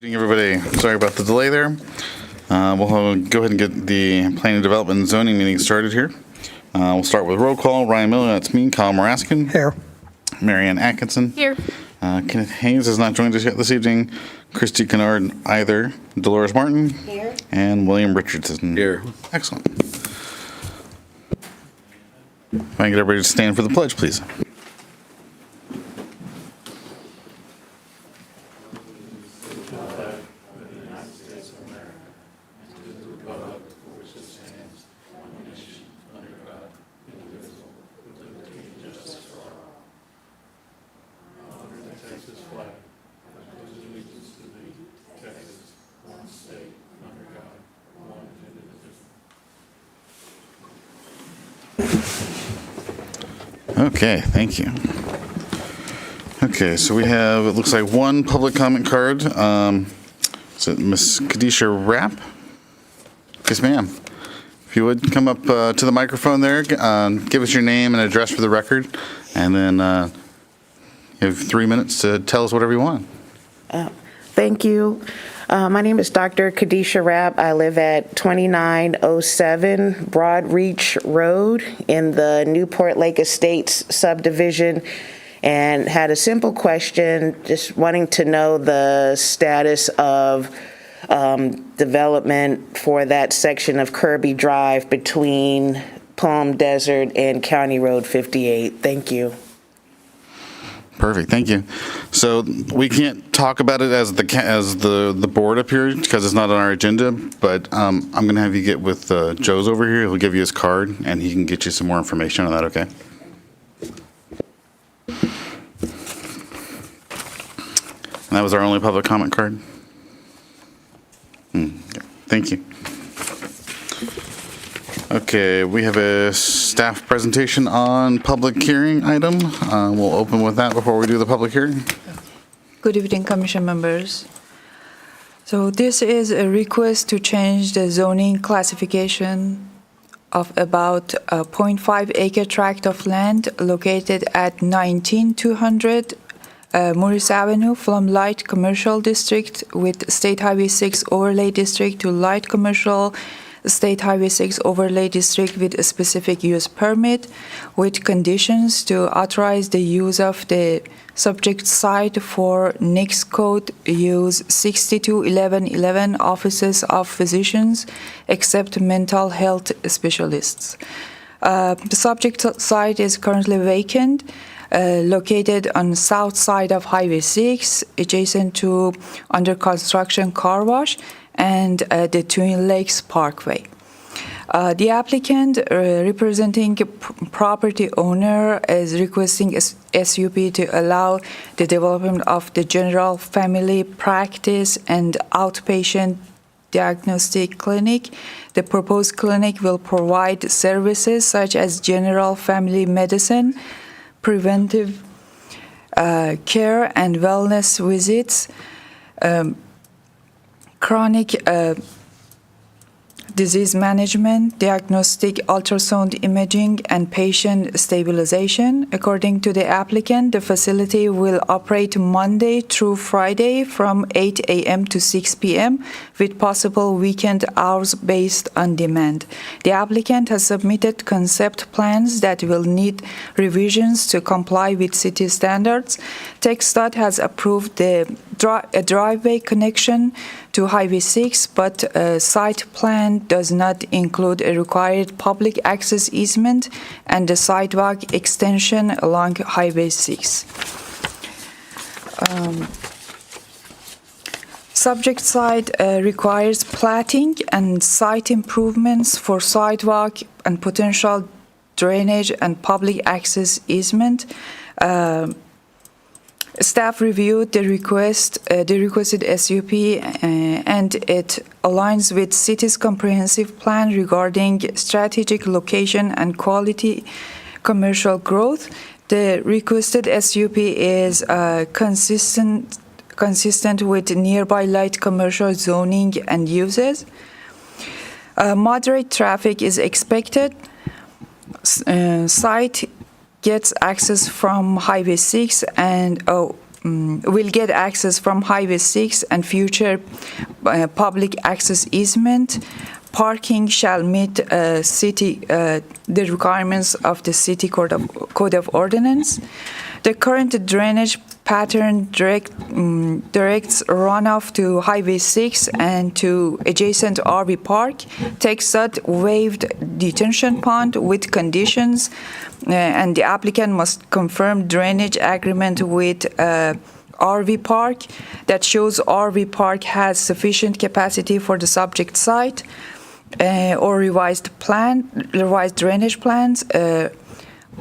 Good evening, everybody. Sorry about the delay there. We'll go ahead and get the planning, development, and zoning meeting started here. We'll start with roll call. Ryan Miller, that's me. Kyle Maraskin. Here. Marianne Atkinson. Here. Kenneth Hayes has not joined us yet this evening. Christy Kennard either. Dolores Martin. Here. And William Richardson. Here. Excellent. If I can get everybody to stand for the pledge, please. Okay, thank you. Okay, so we have, it looks like one public comment card. Is it Miss Kadisha Rapp? Yes, ma'am. If you would come up to the microphone there, give us your name and address for the record, and then you have 3 minutes to tell us whatever you want. Thank you. My name is Dr. Kadisha Rapp. I live at 2907 Broadreach Road in the Newport Lake Estates subdivision, and had a simple question, just wanting to know the status of development for that section of Kirby Drive between Palm Desert and County Road 58. Thank you. Perfect, thank you. So we can't talk about it as the board up here because it's not on our agenda, but I'm going to have you get with Joe's over here. He'll give you his card and he can get you some more information on that, okay? And that was our only public comment card? Okay. Thank you. Okay, we have a staff presentation on public hearing item. We'll open with that before we do the public hearing. Good evening, Commission members. So this is a request to change the zoning classification of about a 0.5 acre tract of land located at 19200 Morris Avenue from Light Commercial District with State Highway 6 Overlay District to Light Commercial State Highway 6 Overlay District with a specific use permit with conditions to authorize the use of the subject site for next code use 621111 offices of physicians except mental health specialists. The subject site is currently vacant, located on the south side of Highway 6, adjacent to under construction car wash and the Twin Lakes Parkway. The applicant representing property owner is requesting SUP to allow the development of the general family practice and outpatient diagnostic clinic. The proposed clinic will provide services such as general family medicine, preventive care and wellness visits, chronic disease management, diagnostic ultrasound imaging, and patient stabilization. According to the applicant, the facility will operate Monday through Friday from 8 a.m. to 6 p.m. with possible weekend hours based on demand. The applicant has submitted concept plans that will need revisions to comply with city standards. TxDOT has approved a driveway connection to Highway 6, but a site plan does not include a required public access easement and a sidewalk extension along Highway 6. Subject site requires platting and site improvements for sidewalk and potential drainage and public access easement. Staff reviewed the requested SUP, and it aligns with city's comprehensive plan regarding strategic location and quality commercial growth. The requested SUP is consistent with nearby light commercial zoning and uses. Moderate traffic is expected. Site gets access from Highway 6 and will get access from Highway 6 and future public access easement. Parking shall meet the requirements of the City Code of Ordinance. The current drainage pattern directs runoff to Highway 6 and to adjacent RV Park. TxDOT waived detention pond with conditions, and the applicant must confirm drainage agreement with RV Park that shows RV Park has sufficient capacity for the subject site, or revised drainage plans.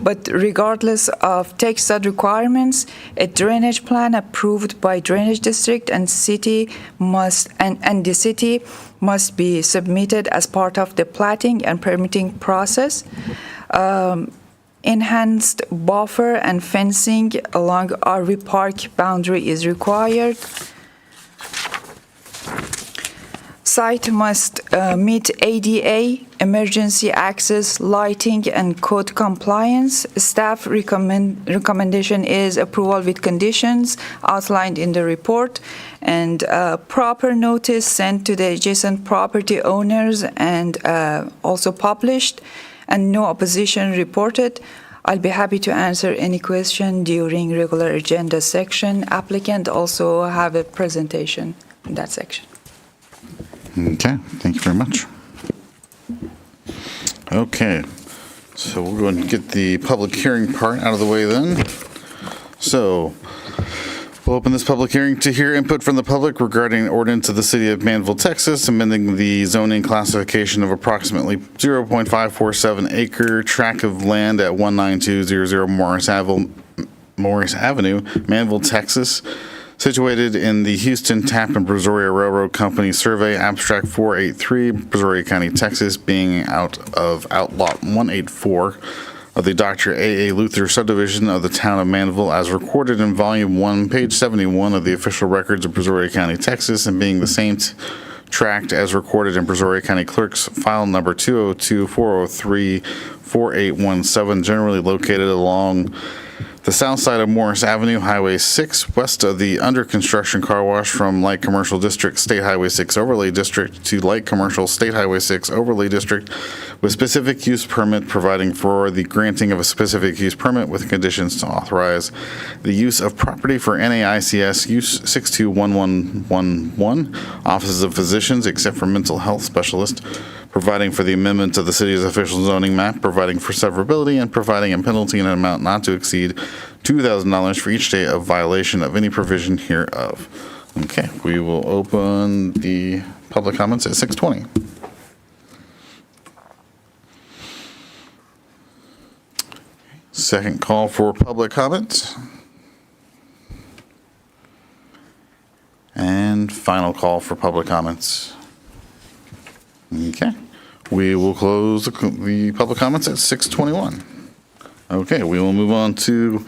But regardless of TxDOT requirements, a drainage plan approved by Drainage District and the city must be submitted as part of the platting and permitting process. Enhanced buffer and fencing along RV Park boundary is required. Site must meet ADA, emergency access, lighting, and code compliance. Staff recommendation is approval with conditions outlined in the report, and proper notice sent to the adjacent property owners and also published, and no opposition reported. I'll be happy to answer any question during regular agenda section. Applicant also have a presentation in that section. Okay, thank you very much. Okay, so we'll go ahead and get the public hearing part out of the way then. So, we'll open this public hearing to hear input from the public regarding an ordinance of the City of Manvel, Texas, amending the zoning classification of approximately 0.547 acre tract of land at 19200 Morris Avenue, Manvel, Texas, situated in the Houston Tap and Brazoria Railroad Company Survey Abstract 483, Brazoria County, Texas, being out Outlot 184 of the Dr. A.A. Luther subdivision of the town of Manvel, as recorded in Volume 1, page 71 of the official records of Brazoria County, Texas, and being the same tract as recorded in Brazoria County Clerk's file number 202-403-4817, generally located along the south side of Morris Avenue, Highway 6, west of the under construction car wash from Light Commercial District, State Highway 6 Overlay District to Light Commercial State Highway 6 Overlay District, with specific use permit, providing for the granting of a specific use permit with conditions to authorize the use of property for NAICS use 621111, offices of physicians except for mental health specialist, providing for the amendment of the city's official zoning map, providing for severability, and providing a penalty in an amount not to exceed $2,000 for each day of violation of any provision hereof. Okay, we will open the public comments at 6:20. Second call for public comments. And final call for public comments. Okay, we will close the public comments at 6:21. Okay, we will move on to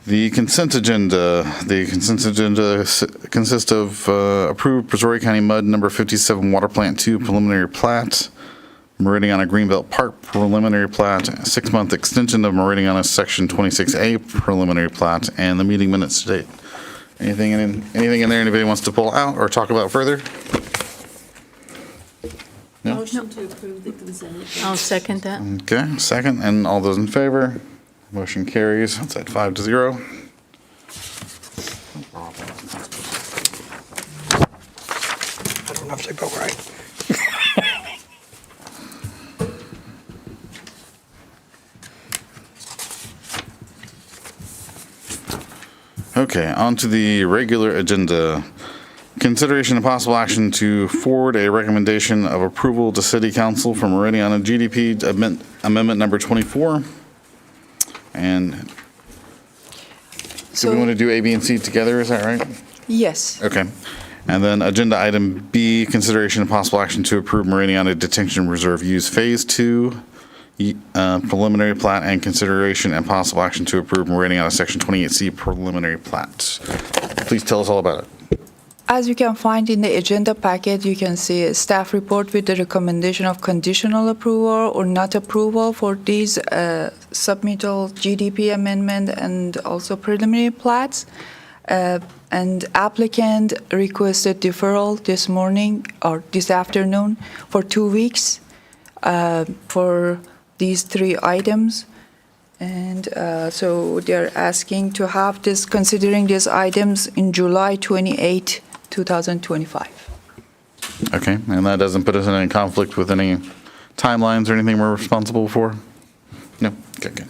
the consent agenda. The consent agenda consists of approved Brazoria County Mud number 57 Water Plant 2 preliminary plat, Meridiana Greenbelt Park preliminary plat, 6-month extension of Meridiana Section 26A preliminary plat, and the meeting minutes to date. Anything in there anybody wants to pull out or talk about further? No? Motion to approve the consent agenda. I'll second that. Okay, second, and all those in favor? Motion carries. It's at 5-0. I don't know if they go right. Okay, on to the regular agenda. Consideration and possible action to forward a recommendation of approval to City Council for Meridiana GDP Amendment Number 24. And do we want to do A, B, and C together? Is that right? Yes. Okay. And then agenda item B, consideration and possible action to approve Meridiana Detention Reserve Use Phase 2 preliminary plat, and consideration and possible action to approve Meridiana Section 28C preliminary plat. Please tell us all about it. As you can find in the agenda packet, you can see a staff report with the recommendation of conditional approval or not approval for these submittal GDP amendment and also preliminary plats. And applicant requested deferral this morning or this afternoon for 2 weeks for these 3 items. And so they're asking to have this, considering these items in July 28, 2025. Okay, and that doesn't put us in any conflict with any timelines or anything we're responsible for? No? Okay, good.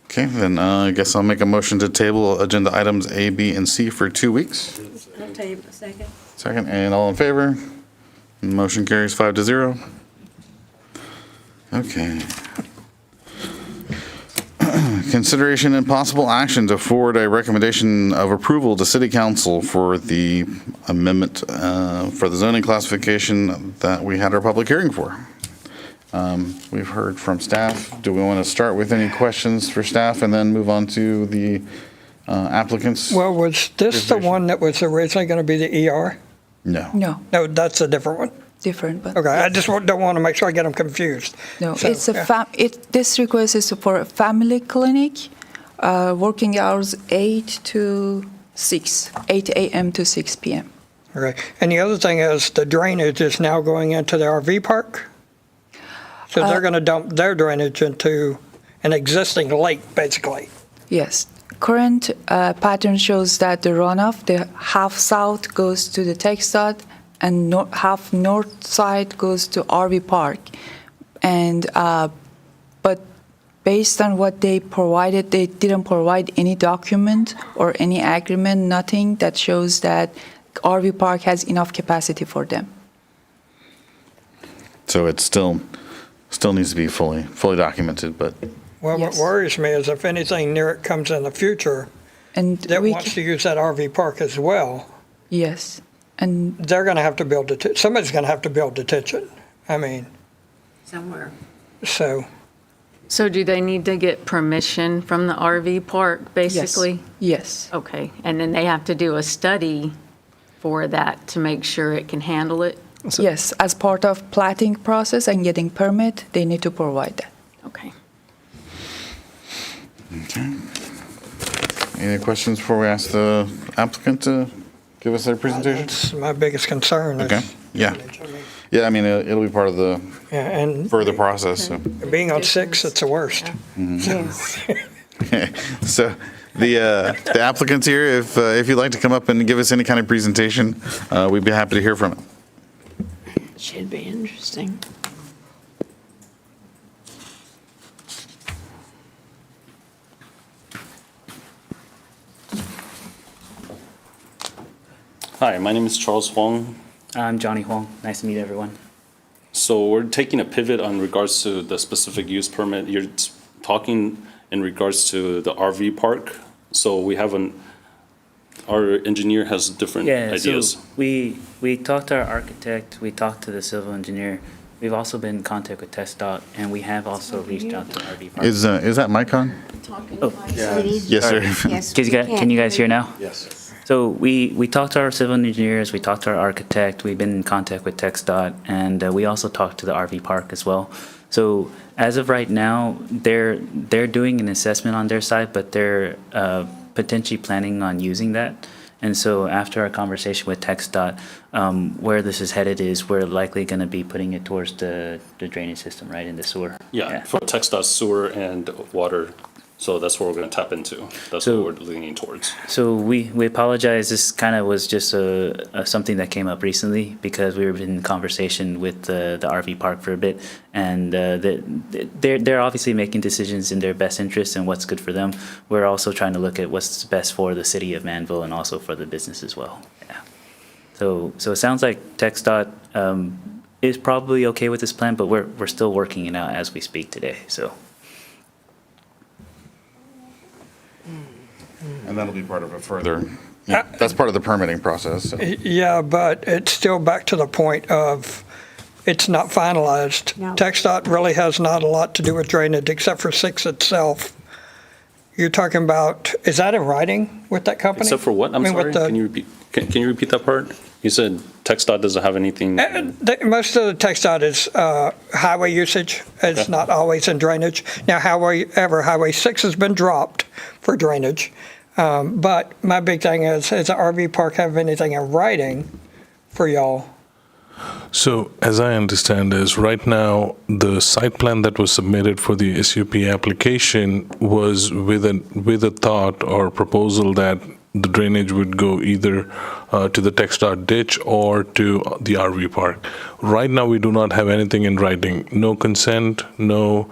Okay, then I guess I'll make a motion to table agenda items A, B, and C for 2 weeks. I'll table a second. Second, and all in favor? Motion carries 5-0. Okay. Consideration and possible action to forward a recommendation of approval to City Council for the amendment for the zoning classification that we had our public hearing for. We've heard from staff. Do we want to start with any questions for staff and then move on to the applicants? Well, was this the one that was originally going to be the ER? No. No, No, that's a different one. different, but. Okay, I just don't want to make sure I get them confused. No, So, it's a yeah. this request is for a family clinic, working hours 8 to 6, 8 a.m. to 6 p.m. Okay, and the other thing is the drainage is now going into the RV park? So they're going to dump their drainage into an existing lake, basically? Yes. Current pattern shows that the runoff, the half south goes to the TxDOT and half north side goes to RV Park. And but based on what they provided, they didn't provide any document or any agreement, nothing that shows that RV Park has enough capacity for them. So it still needs to be fully documented, but Well, Yes. what worries me is if anything near it comes in the future And that we wants to use that RV park as well, yes, and they're going to have to build, somebody's going to have to build detention. I mean, Somewhere. so, So do they need to get permission from the RV park, basically? yes. Okay, and then they have to do a study for that to make sure it can handle it? Yes, as part of platting process and getting permit, they need to provide that. Okay. any questions before we ask the applicant to give us their presentation? that's my biggest concern is. Okay, yeah. Yeah, I mean, it'll be part of the Yeah, and further process, so. being on 6, it's the worst. Yes. So the applicant's here, if you'd like to come up and give us any kind of presentation, we'd be happy to hear from it. Should be interesting. Hi, my name is Charles Huang. I'm Johnny Huang. Nice to meet everyone. So we're taking a pivot on regards to the specific use permit. You're talking in regards to the RV park. So we have our engineer has different ideas. So we talked to our architect, we talked to the civil engineer. We've also been in contact with TxDOT, and we have also reached out to RV Park. Is that mic on? Yes, sir. Yes. Can you guys hear now? Yes. So we talked to our civil engineers, we talked to our architect, we've been in contact with TxDOT, and we also talked to the RV park as well. So as of right now, they're doing an assessment on their side, but they're potentially planning on using that. And so after our conversation with TxDOT, where this is headed is we're likely going to be putting it towards the drainage system, right, in the sewer. Yeah, for TxDOT sewer and water. So that's what we're going to tap into. That's So- what we're leaning towards. So we apologize. This kind of was just something that came up recently because we were in conversation with the RV park for a bit, and they're obviously making decisions in their best interest and what's good for them. We're also trying to look at what's best for the city of Manvel and also for the business as well. Yeah. So it sounds like TxDOT is probably okay with this plan, but we're still working it out as we speak today. So. And that'll be part of a further, that's part of the permitting process, so. Yeah, but it's still back to the point of it's not finalized. No. TxDOT really has not a lot to do with drainage except for 6 itself. you're talking about, is that in writing with that company? Except for what? I'm I mean, sorry. with the- Can you repeat? Can you repeat that part? You said TxDOT doesn't have anything. Most of the TxDOT is highway usage. It's Okay. not always in drainage. Now, Highway 6 has been dropped for drainage. But my big thing is the RV park have anything in writing for y'all? So, as I understand is, right now, the site plan that was submitted for the SUP application was with a thought or proposal that the drainage would go either to the TxDOT ditch or to the RV park. Right now, we do not have anything in writing. No consent, no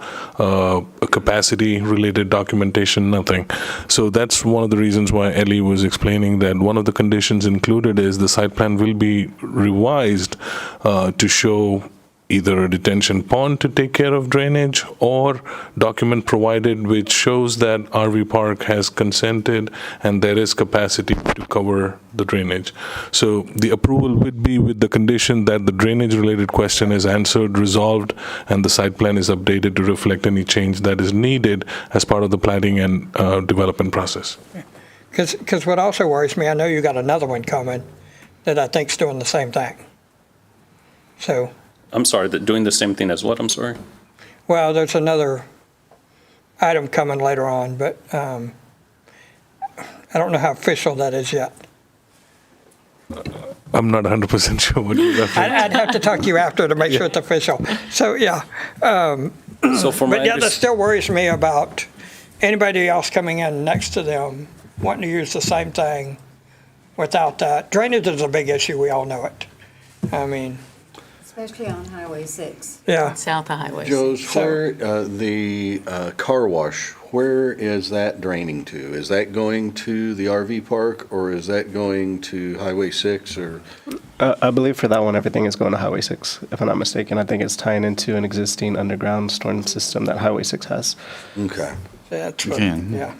capacity-related documentation, nothing. So that's one of the reasons why Ellie was explaining that one of the conditions included is the site plan will be revised to show either a detention pond to take care of drainage or document provided which shows that RV park has consented and there is capacity to cover the drainage. So the approval would be with the condition that the drainage related question is answered, resolved, and the site plan is updated to reflect any change that is needed as part of the planning and development process. Because what also worries me, I know you got another one coming that I think's doing the same thing. So, I'm sorry, doing the same thing as what? I'm sorry. well, there's another item coming later on, but I don't know how official that is yet. I'm not 100% sure what you're referring to. I'd have to talk to you after to make sure it's official. So, yeah. So for my But yeah, that still worries me about anybody else coming in next to them wanting to use the same thing without that. Drainage is a big issue, we all know it. I mean, Especially on Highway 6. yeah. South of Highway. Joe's, So- where, the car wash, where is that draining to? Is that going to the RV park, or is that going to Highway 6, or? I believe for that one, everything is going to Highway 6, if I'm not mistaken. I think it's tying into an existing underground storm system that Highway 6 has. Okay. That's You what, can. yeah.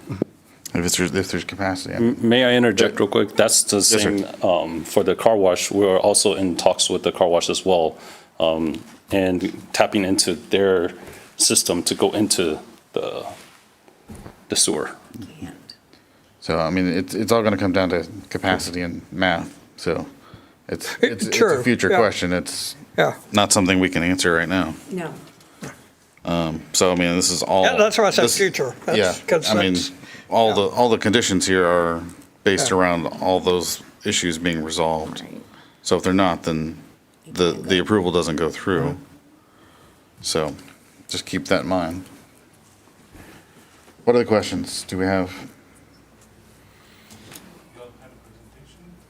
If there's capacity. May I interject real quick? That's the sir. same, for the car wash, we're also in talks with the car wash as well, and tapping into their system to go into the sewer. So, I mean, it's all going to come down to capacity and math. So it's a True, future yeah. question. It's Yeah. not something we can answer right now. No. So, I mean, this is all. Yeah, that's why I said this- future. That's- Yeah, 'cause I mean, that's- all the conditions here are based Yeah. around all those issues being resolved. Right. So if they're not, then the approval doesn't go through. So just keep that in mind. What other questions do we have?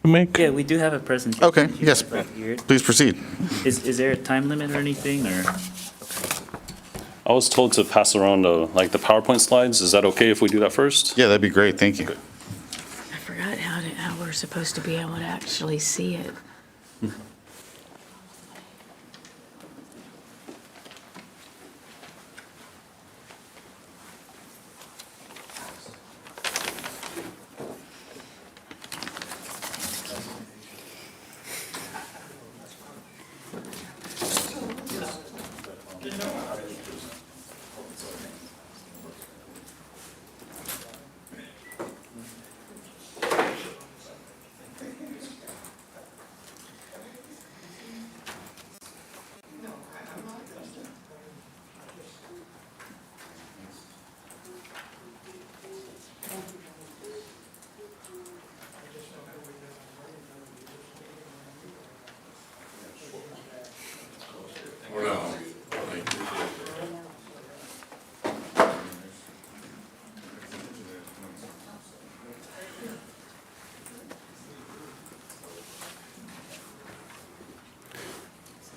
Make? Yeah, we do have a presentation. Okay, yes, Right here. please proceed. Is there a time limit or anything, or? I was told to pass around like the PowerPoint slides. Is that okay if we do that first? Yeah, that'd be great, thank you. I forgot how we're supposed to be able to actually see it.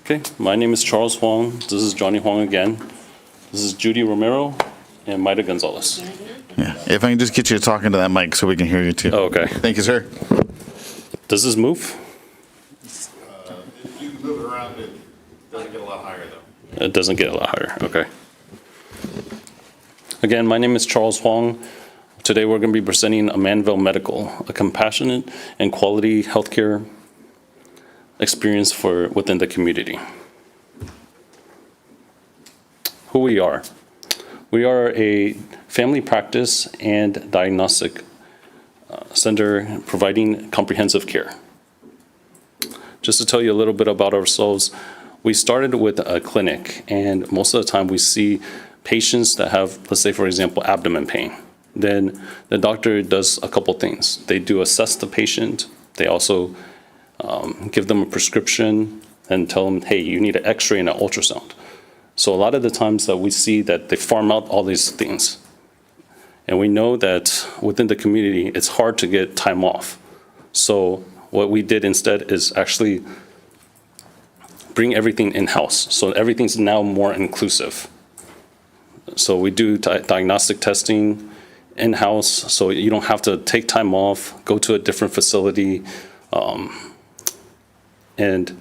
Okay, my name is Charles Huang. This is Johnny Huang again. This is Judy Romero and Maida Gonzalez. Yeah, if I can just get you talking to that mic so we can hear you too. Oh, okay. Thank you, sir. Does this move? You can move it around, it doesn't get a lot higher though. It doesn't get a lot higher, okay. Again, my name is Charles Huang. Today we're going to be presenting a Manvel Medical, a compassionate and quality healthcare experience within the community. Who we are. We are a family practice and diagnostic center providing comprehensive care. Just to tell you a little bit about ourselves, we started with a clinic, and most of the time we see patients that have, let's say, for example, abdomen pain. Then the doctor does a couple things. They do assess the patient. They also give them a prescription and tell them, hey, you need an x-ray and an ultrasound. So a lot of the times that we see that they farm out all these things. And we know that within the community, it's hard to get time off. So what we did instead is actually bring everything in-house. So everything's now more inclusive. So we do diagnostic testing in-house, so you don't have to take time off, go to a different facility, and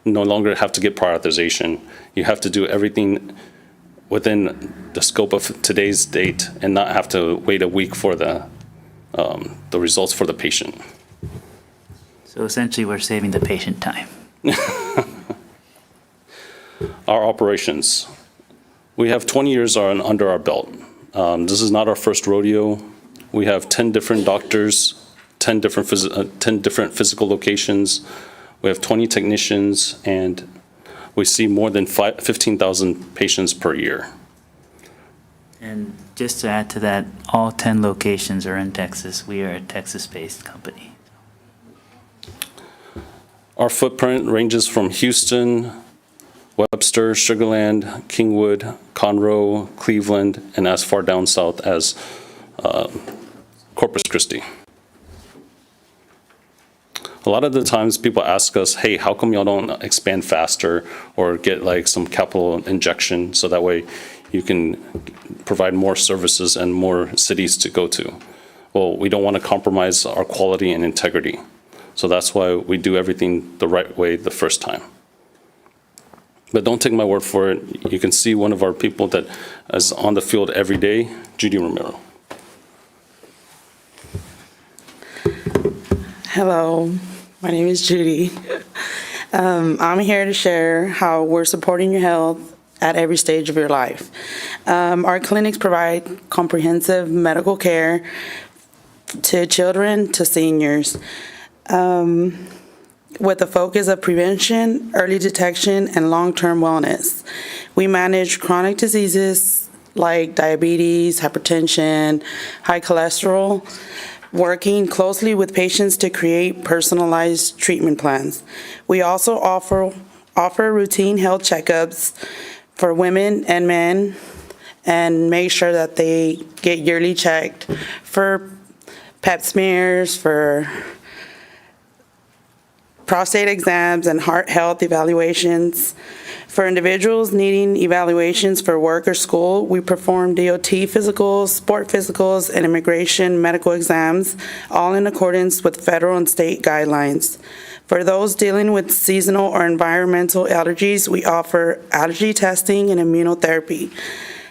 no longer have to get prior authorization. You have to do everything within the scope of today's date and not have to wait a week for the results for the patient. So essentially, we're saving the patient time. Our operations. We have 20 years under our belt. This is not our first rodeo. We have 10 different doctors, 10 different physical locations. We have 20 technicians, and we see more than 15,000 patients per year. And just to add to that, all 10 locations are in Texas. We are a Texas-based company. Our footprint ranges from Houston, Webster, Sugar Land, Kingwood, Conroe, Cleveland, and as far down south as Corpus Christi. A lot of the times people ask us, hey, how come y'all don't expand faster or get like some capital injection so that way you can provide more services and more cities to go to? Well, we don't want to compromise our quality and integrity. So that's why we do everything the right way the first time. But don't take my word for it. You can see one of our people that is on the field every day, Judy Romero. Hello, my name is Judy. I'm here to share how we're supporting your health at every stage of your life. Our clinics provide comprehensive medical care to children to seniors. With a focus of prevention, early detection, and long-term wellness. We manage chronic diseases like diabetes, hypertension, high cholesterol, working closely with patients to create personalized treatment plans. We also offer routine health checkups for women and men and make sure that they get yearly checked for pap smears, for prostate exams, and heart health evaluations. For individuals needing evaluations for work or school, we perform DOT physicals, sport physicals, and immigration medical exams, all in accordance with federal and state guidelines. For those dealing with seasonal or environmental allergies, we offer allergy testing and immunotherapy,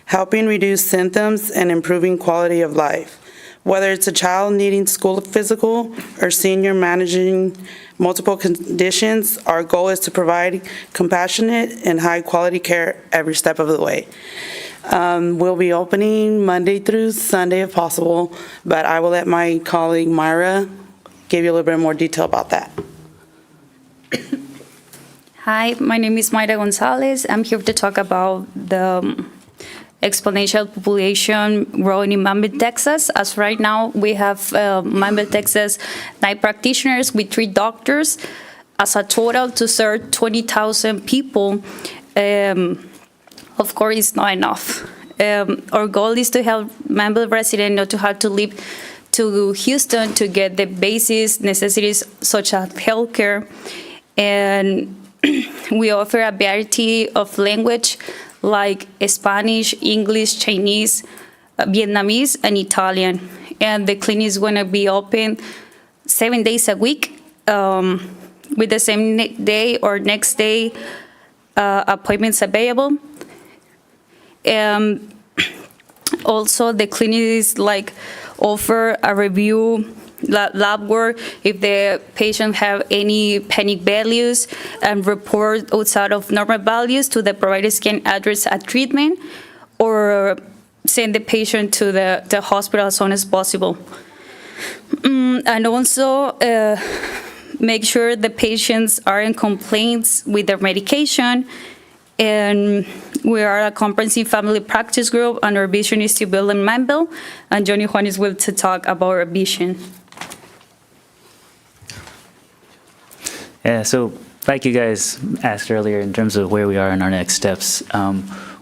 helping reduce symptoms and improving quality of life. Whether it's a child needing school physical or senior managing multiple conditions, our goal is to provide compassionate and high-quality care every step of the way. We'll be opening Monday through Sunday if possible, but I will let my colleague Myra give you a little bit more detail about that. Hi, my name is Mayra Gonzalez. I'm here to talk about the exponential population growing in Manvel, Texas. As right now, we have Manvel, Texas, 9 practitioners with 3 doctors as a total to serve 20,000 people. Of course, it's not enough. Our goal is to help Manvel residents not to have to leave to Houston to get the basic necessities such as healthcare. And we offer a variety of language like Spanish, English, Chinese, Vietnamese, and Italian. And the clinic is going to be open 7 days a week with the same day or next day appointments available. Also, the clinic is like offer a review lab work if the patient have any panic values and report outside of normal values to the providers can address a treatment or send the patient to the hospital as soon as possible. And also make sure the patients are in compliance with their medication. And we are a comprehensive family practice group, and our vision is to build in Manvel. And Johnny Juan is willing to talk about our vision. Yeah, so like you guys asked earlier in terms of where we are in our next steps,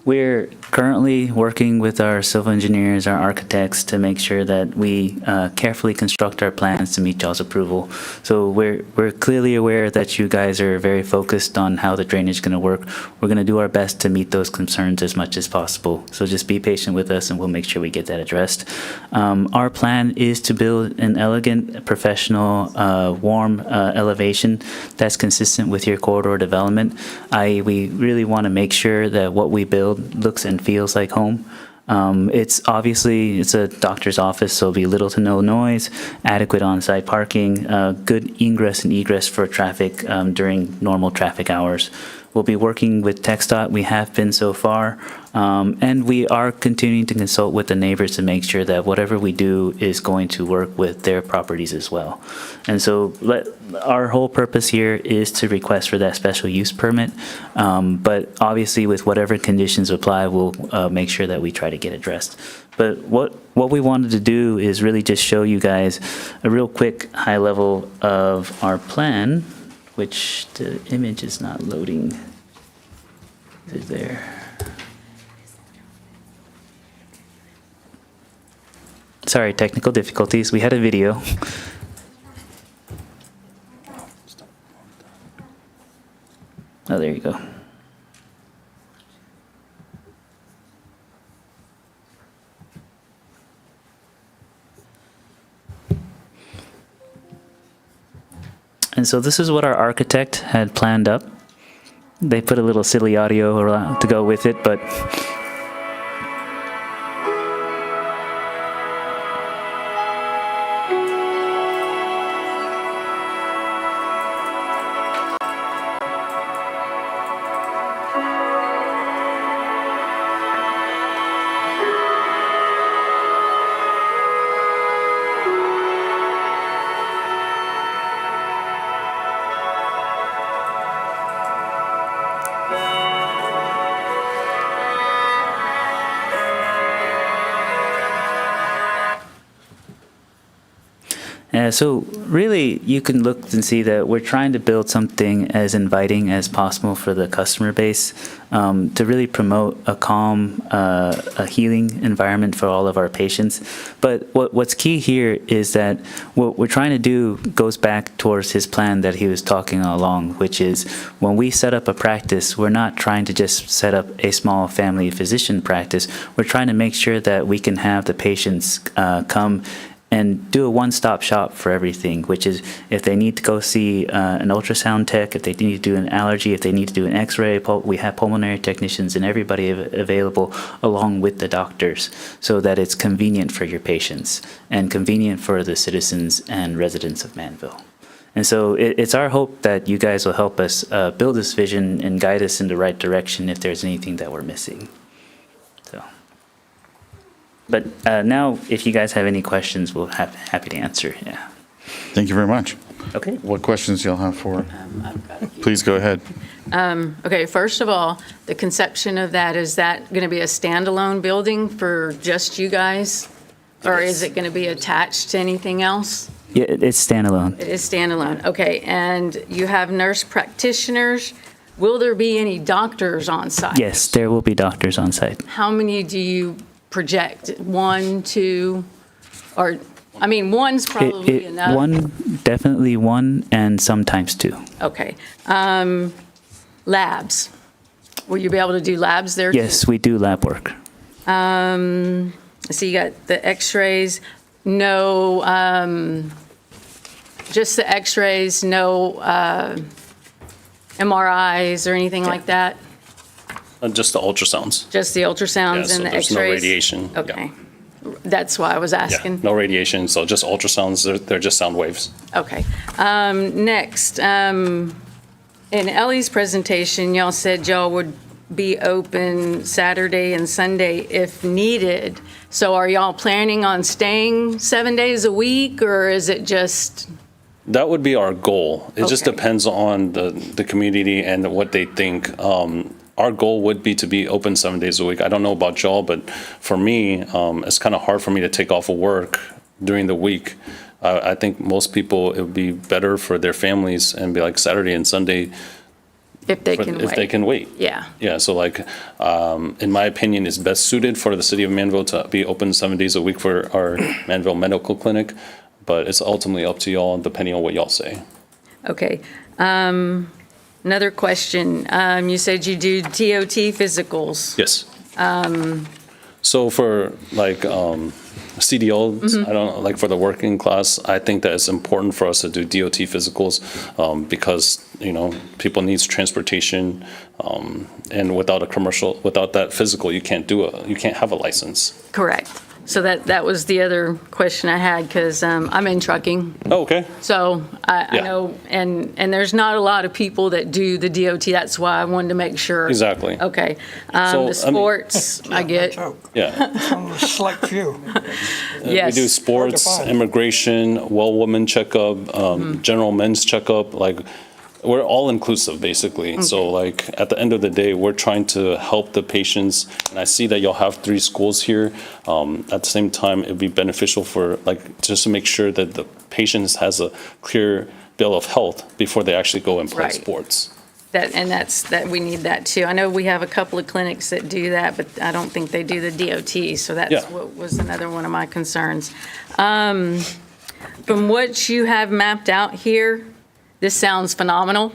we're currently working with our civil engineers, our architects, to make sure that we carefully construct our plans to meet y'all's approval. So we're clearly aware that you guys are very focused on how the drainage is going to work. We're going to do our best to meet those concerns as much as possible. So just be patient with us, and we'll make sure we get that addressed. Our plan is to build an elegant, professional, warm elevation that's consistent with your corridor development. We really want to make sure that what we build looks and feels like home. It's a doctor's office, so there'll be little to no noise, adequate on-site parking, good ingress and egress for traffic during normal traffic hours. We'll be working with TxDOT. We have been so far, and we are continuing to consult with the neighbors to make sure that whatever we do is going to work with their properties as well. And so our whole purpose here is to request for that special use permit, but obviously with whatever conditions apply, we'll make sure that we try to get addressed. But what we wanted to do is really just show you guys a real quick high level of our plan, which the image is not loading. Is it there? Sorry, technical difficulties. We had a video. Oh, there you go. And so this is what our architect had planned up. They put a little silly audio to go with it, but so really, you can look and see that we're trying to build something as inviting as possible for the customer base, to really promote a calm, a healing environment for all of our patients. But what's key here is that what we're trying to do goes back towards his plan that he was talking all along, which is when we set up a practice, we're not trying to just set up a small family physician practice. We're trying to make sure that we can have the patients come and do a one-stop shop for everything, which is if they need to go see an ultrasound tech, if they need to do an allergy, if they need to do an x-ray, we have pulmonary technicians and everybody available along with the doctors, so that it's convenient for your patients and convenient for the citizens and residents of Manvel. And so it's our hope that you guys will help us build this vision and guide us in the right direction if there's anything that we're missing. But now, if you guys have any questions, we'll have happy to answer. Yeah. Thank you very much. Okay. What questions do y'all have for? Please go ahead. Okay, first of all, the conception of that, is that going to be a standalone building for just you guys? Or is it going to be attached to anything else? Yeah, it's standalone. It is standalone, okay. And you have nurse practitioners. Will there be any doctors on site? Yes, there will be doctors on site. How many do you project? 1, 2, or, I mean, one's probably enough. Definitely one, and sometimes two. Okay. Labs. Will you be able to do labs there? Yes, we do lab work. So you got the x-rays, no, just the x-rays, no MRIs or anything like that? Just the ultrasounds. Just the ultrasounds Yeah, and so the there's x-rays? no radiation. Yeah. Okay. That's why I was Yeah, asking. no radiation, so just ultrasounds, they're just sound waves. Okay. Next, in Ellie's presentation, y'all said y'all would be open Saturday and Sunday if needed. So are y'all planning on staying 7 days a week, or is it just, That would be our goal. It just Okay. depends on the community and what they think. Our goal would be to be open 7 days a week. I don't know about y'all, but for me, it's kind of hard for me to take off of work during the week. I think most people, it would be better for their families and be like Saturday and Sunday if they can wait? if they can wait. Yeah. Yeah, so like, in my opinion, it's best suited for the city of Manvel to be open 7 days a week for our Manvel Medical Clinic, but it's ultimately up to y'all depending on what y'all say. Okay. Another question. You said you do DOT physicals. Yes. So for like CDLs, I don't know, like for the working class, I think that it's important for us to do DOT physicals because, you know, people needs transportation, and without that physical, you can't have a license. Correct. So that was the other question I had, because I'm in trucking. Oh, okay. So I Yeah. know, and there's not a lot of people that do the DOT. That's why I wanted to make sure. Exactly. Okay. So, I mean- The sports, I get. Yeah. Some select few. Yes. We do sports, Hard to find. immigration, well woman checkup, general men's checkup, like, we're all inclusive, basically. So like, at the end of the day, we're trying to help the patients. And I see that y'all have 3 schools here. At the same time, it'd be beneficial for, like, just to make sure that the patients has a clear bill of health before they actually go and play Right. sports. That we need that too. I know we have a couple of clinics that do that, but I don't think they do the DOT. So that's Yeah. what was another one of my concerns. From what you have mapped out here, this sounds phenomenal.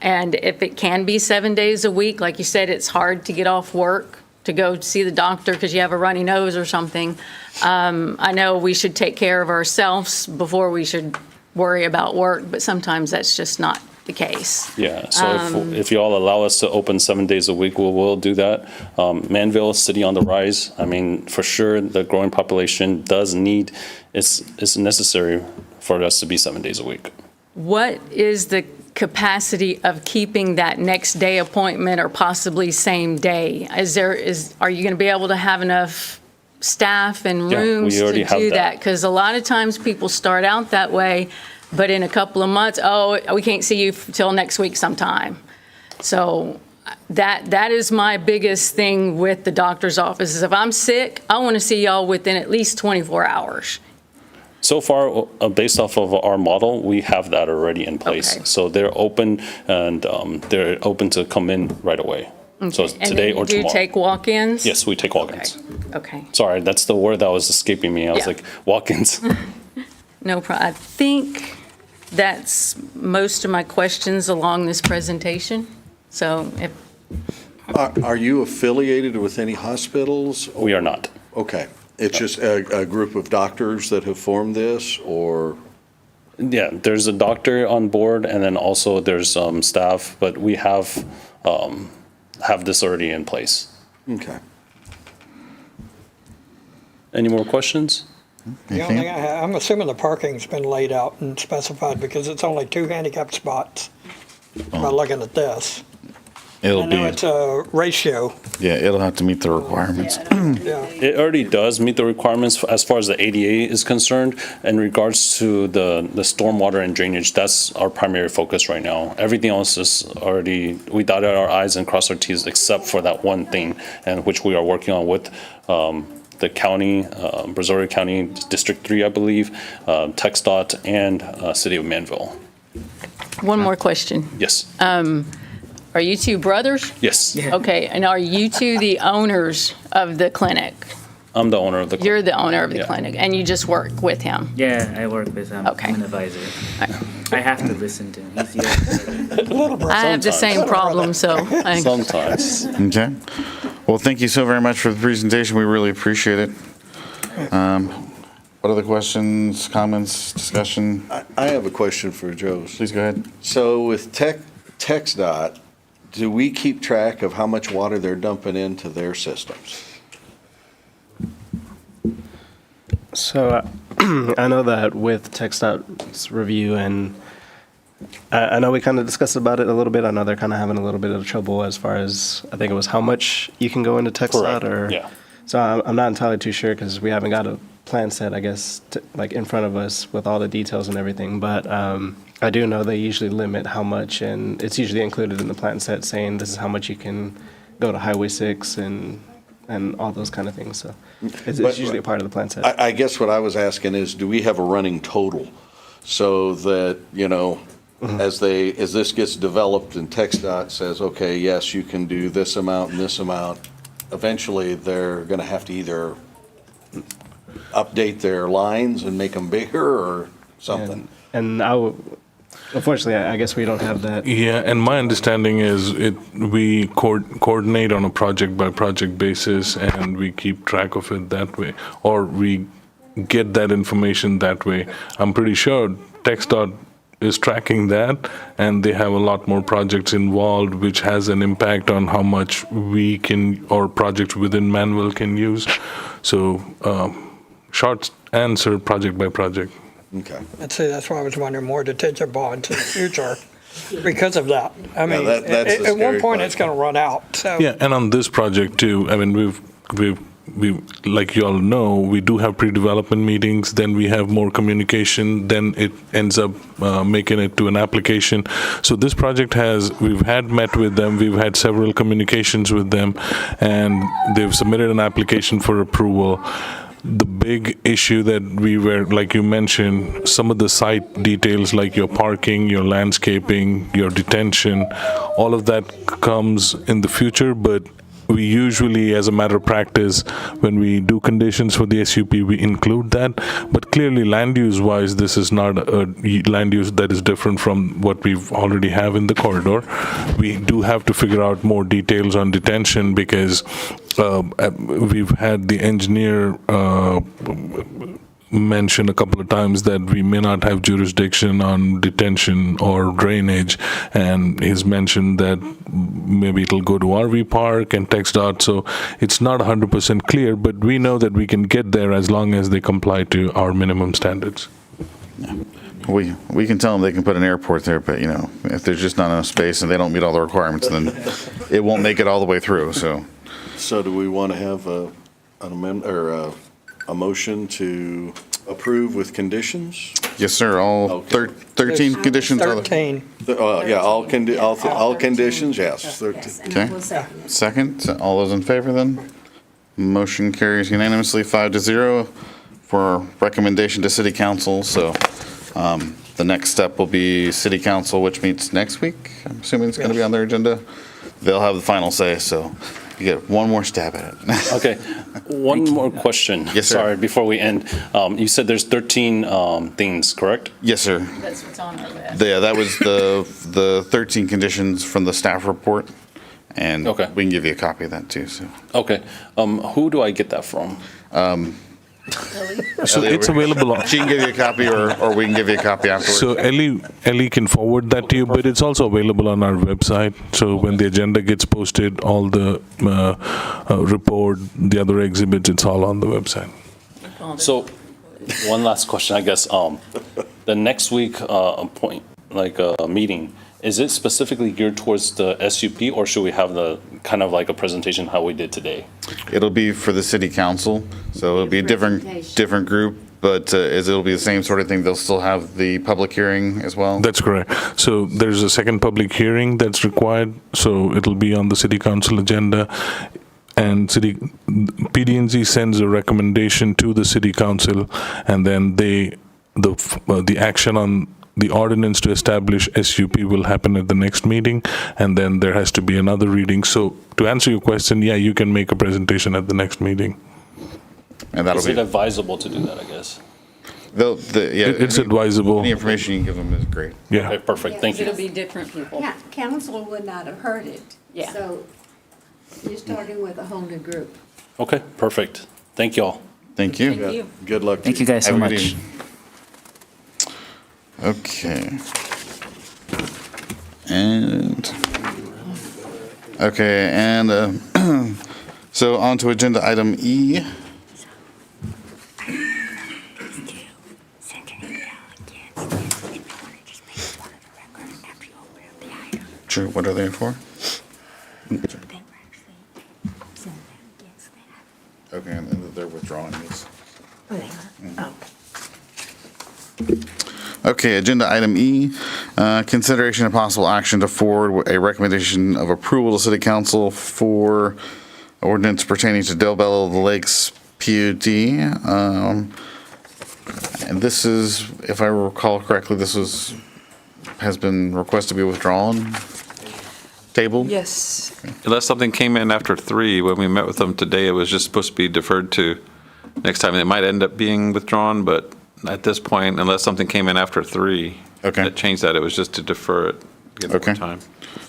And if it can be 7 days a week, like you said, it's hard to get off work to go see the doctor because you have a runny nose or something. I know we should take care of ourselves before we should worry about work, but sometimes that's just not the case. Yeah, so if you all allow us to open 7 days a week, we will do that. Manvel, city on the rise. I mean, for sure, the growing population does need, it's necessary for us to be 7 days a week. What is the capacity of keeping that next day appointment or possibly same day? Are you going to be able to have enough staff and Yeah, we rooms to already have do that. that? Because a lot of times people start out that way, but in a couple of months, oh, we can't see you till next week sometime. So that is my biggest thing with the doctor's office is if I'm sick, I want to see y'all within at least 24 hours. So far, based off of our model, we have that already in place. Okay. So they're open and they're open to come in right away. So it's today or And then you do tomorrow. take walk-ins? Yes, we take walk-ins. Okay. Sorry, that's the word that was escaping me. I was Yeah. like, walk-ins. No problem. I think that's most of my questions along this presentation. So if, Are you affiliated with any hospitals? We are not. Okay. It's just a group of doctors that have formed this, or? Yeah, there's a doctor on board and then also there's staff, but we have this already in place. Okay. Any more questions? The only thing I'm assuming the parking's been laid out and specified because it's only 2 handicap spots by looking at this. It'll I know be, it's a ratio, yeah, it'll have to meet the requirements. yeah. It already does meet the requirements as far as the ADA is concerned. In regards to the stormwater and drainage, that's our primary focus right now. Everything else is already, we dotted our I's and crossed our T's except for that one thing, and which we are working on with the county, Brazoria County District 3, I believe, TxDOT, and City of Manvel. one more question. Yes, Are you two brothers? yes. Okay, and are you two the owners of the clinic? I'm the owner of the. You're the owner of the Yeah. clinic, and you just work with him? Yeah, I work with him. Okay. I'm an advisor. I have to listen to him. He's the other. I have the same problem, so. Sometimes. Okay. Well, thank you so very much for the presentation. We really appreciate it. What other questions, comments, discussion? I have a question for Joe. Please go ahead. So with TxDOT, do we keep track of how much water they're dumping into their systems? So I know that with TxDOT's review and I know we kind of discussed about it a little bit. I know they're kind of having a little bit of trouble as far as, I think it was how much you can go into TxDOT Correct, or. yeah. So I'm not entirely too sure because we haven't got a plan set, I guess, like in front of us with all the details and everything. But I do know they usually limit how much, and it's usually included in the plan set saying this is how much you can go to Highway 6 and all those kind of things. So it's But- usually a part of the plan set. I guess what I was asking is, do we have a running total? So that, as this gets developed and TxDOT says, okay, yes, you can do this amount and this amount, eventually they're gonna have to either update their lines and make them bigger or something. And unfortunately, I guess we don't have that. Yeah, and my understanding is we coordinate on a project-by-project basis, and we keep track of it that way, or we get that information that way. I'm pretty sure TxDOT is tracking that, and they have a lot more projects involved, which has an impact on how much we can, or projects within Manvel can use. So, short answer, project by project. Okay. That's why I was wondering more detention bonds in the future because of that. I mean, that's the at one scary point, part. it's going to run out, so. Yeah, and on this project too, I mean, we've like you all know, we do have pre-development meetings, then we have more communication, then it ends up making it to an application. So this project we've met with them, we've had several communications with them, and they've submitted an application for approval. The big issue that we were, like you mentioned, some of the site details like your parking, your landscaping, your detention, all of that comes in the future, but we usually, as a matter of practice, when we do conditions for the SUP, we include that. But clearly, land use-wise, this is not a land use that is different from what we already have in the corridor. We do have to figure out more details on detention because we've had the engineer mention a couple of times that we may not have jurisdiction on detention or drainage, and he's mentioned that maybe it'll go to RV Park and TxDOT, so it's not 100% clear, but we know that we can get there as long as they comply to our minimum standards. We can tell them they can put an airport there, but if there's just not enough space and they don't meet all the requirements, then it won't make it all the way through. So do we want to have an amendment or a motion to approve with conditions? Yes, sir. All Okay. 13 conditions. 13. Yeah, all conditions, yes. 13. Yes, and Okay. I will second it. Second. So all those in favor then? Motion carries unanimously 5-0 for recommendation to City Council. So the next step will be City Council, which meets next week. I'm assuming it's going to be on their agenda. They'll have the final say, so you get one more stab at it. Okay, one more question. Yes, sir. Sorry, before we end. You said there's 13 things, correct? Yes, sir. That's what's on our list. Yeah, that was the 13 conditions from the staff report, and Okay. we can give you a copy of that too. So Okay, who do I get that from? So it's available on. she can give you a copy, or we can give you a copy afterwards. So Ellie can forward that to you, but it's also available on our website. So when the agenda gets posted, all the report, the other exhibits, it's all on the website. So, one last question, I guess. The next week meeting, is it specifically geared towards the SUP, or should we have the kind of like a presentation how we did today? It'll be for the City Council, so it'll be a Presentation. different group, but it'll be the same sort of thing. They'll still have the public hearing as well. That's correct. So there's a second public hearing that's required, so it'll be on the City Council agenda. And PD&Z sends a recommendation to the City Council, and then the action on the ordinance to establish SUP will happen at the next meeting, and then there has to be another reading. So to answer your question, yeah, you can make a presentation at the next meeting. And that'll Is it be, advisable to do that, I guess? It's advisable. Any information you can give them is great. Yeah. Okay, perfect, thank you. It'll be different people. Council would not have heard it. Yeah. So you're starting with a whole new group. Okay, perfect. Thank you all. Thank you. Thank you. Good luck. Thank you guys so Have a good much. evening. Okay. And so on to agenda item E. Sure, what are they for? Okay, and then they're withdrawing these. Okay, agenda item E, consideration of possible action to forward a recommendation of approval to City Council for ordinance pertaining to Del Bello Lakes PUD. And this is, if I recall correctly, has been requested to be withdrawn, tabled? Yes. Unless something came in after 3, when we met with them today, it was just supposed to be deferred to next time. It might end up being withdrawn, but at this point, unless something came in after 3 that changed that, it was just to defer it, give it more time.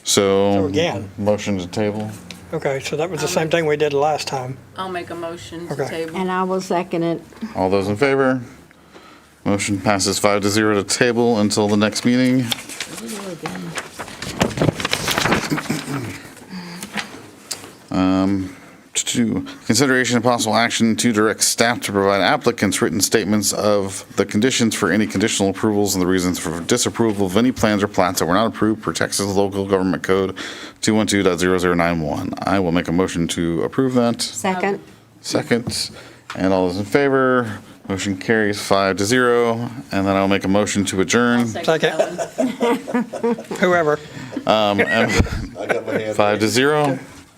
So again. motion to table? Okay, so that was the same thing we did last time. I'll make a motion to Okay. table. And I will second it. All those in favor? Motion passes 5-0 to table until the next meeting. Consideration of possible action to direct staff to provide applicants written statements of the conditions for any conditional approvals and the reasons for disapproval of any plans or plats that were not approved per Texas Local Government Code 212.0091. I will make a motion to approve that. Second. Second. And all those in favor? Motion carries 5-0. And then I'll make a motion to adjourn. Second. that one. Whoever. I got my hand 5-0.